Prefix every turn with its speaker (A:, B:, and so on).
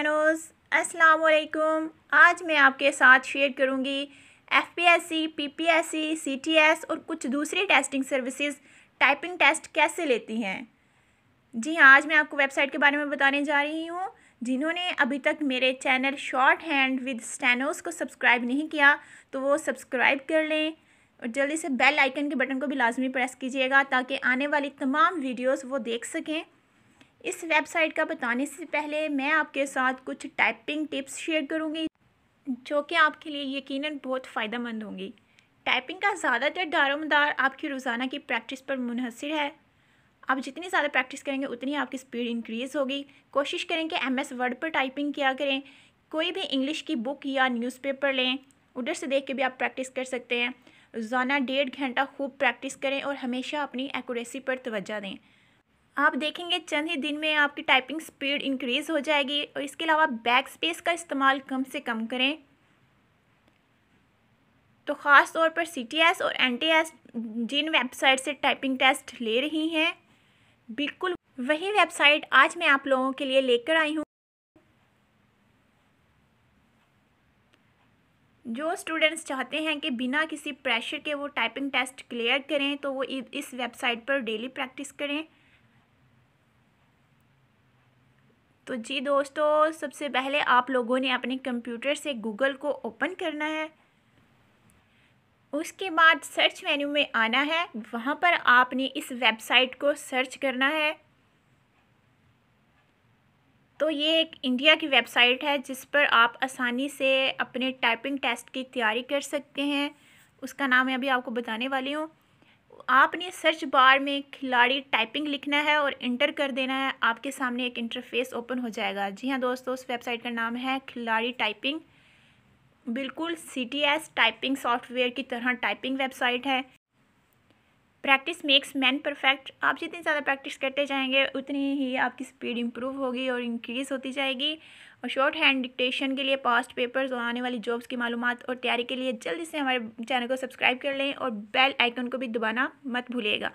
A: स्टेनोस, अस्सलाम वालेकुम। आज मैं आपके साथ शेयर करूंगी एफपीएससी, पीपीएससी, सीटीएस और कुछ दूसरी टेस्टिंग सर्विसेज टाइपिंग टेस्ट कैसे लेती हैं। जी हाँ, आज मैं आपको वेबसाइट के बारे में बताने जा रही हूँ। जिन्होंने अभी तक मेरे चैनल शॉर्ट हैंड विद स्टेनोस को सब्सक्राइब नहीं किया तो वो सब्सक्राइब कर लें और जल्दी से बेल आइकन के बटन को भी लाजमी प्रेस कीजिएगा ताकि आने वाली तमाम वीडियोस वो देख सकें। इस वेबसाइट का बताने से पहले मैं आपके साथ कुछ टाइपिंग टिप्स शेयर करूंगी जो कि आपके लिए यकीनन बहुत फ़ायदेमंद होंगी। टाइपिंग का ज़्यादातर दारोमदार आपकी रोज़ाना की प्रैक्टिस पर मुनहसर है। आप जितनी ज़्यादा प्रैक्टिस करेंगे उतनी आपकी स्पीड इंक्रीज़ होगी। कोशिश करें कि एमएस वर्ड पर टाइपिंग किया करें। कोई भी इंग्लिश की बुक या न्यूज़पेपर लें, उधर से देख के भी आप प्रैक्टिस कर सकते हैं। रोज़ाना 1.5 घंटा खूब प्रैक्टिस करें और हमेशा अपनी एक्यूरेसी पर तवज्जो दें। आप देखेंगे चंद ही दिन में आपकी टाइपिंग स्पीड इंक्रीज़ हो जाएगी। और इसके अलावा बैक स्पेस का इस्तेमाल कम से कम करें। तो ख़ास तौर पर सीटीएस और एनटीएस जिन वेबसाइट से टाइपिंग टेस्ट ले रही हैं, बिल्कुल वही वेबसाइट आज मैं आप लोगों के लिए लेकर आई हूँ। जो स्टूडेंट्स चाहते हैं कि बिना किसी प्रेशर के वो टाइपिंग टेस्ट क्लियर करें तो वो इस वेबसाइट पर डेली प्रैक्टिस करें। तो जी दोस्तों, सबसे पहले आप लोगों ने अपने कंप्यूटर से गूगल को ओपन करना है। उसके बाद सर्च मेन्यू में आना है, वहाँ पर आपने इस वेबसाइट को सर्च करना है। तो ये एक इंडिया की वेबसाइट है जिस पर आप आसानी से अपने टाइपिंग टेस्ट की तैयारी कर सकते हैं। उसका नाम मैं अभी आपको बताने वाली हूँ। आपने सर्च बार में खिलाड़ी टाइपिंग लिखना है और इंटर कर देना है। आपके सामने एक इंटरफेस ओपन हो जाएगा। जी हाँ दोस्तों, उस वेबसाइट का नाम है खिलाड़ी टाइपिंग। बिल्कुल सीटीएस टाइपिंग सॉफ्टवेयर की तरह टाइपिंग वेबसाइट है। Practice makes man perfect. आप जितनी ज़्यादा प्रैक्टिस करते जाएंगे उतनी ही आपकी स्पीड इंप्रूव होगी और इंक्रीज़ होती जाएगी। और शॉर्ट हैंड डिक्टेशन के लिए, पास्ट पेपर्स और आने वाली जॉब्स की मालूमात और तैयारी के लिए जल्दी से हमारे चैनल को सब्सक्राइब कर लें और बेल आइकन को भी दबाना मत भूलिएगा।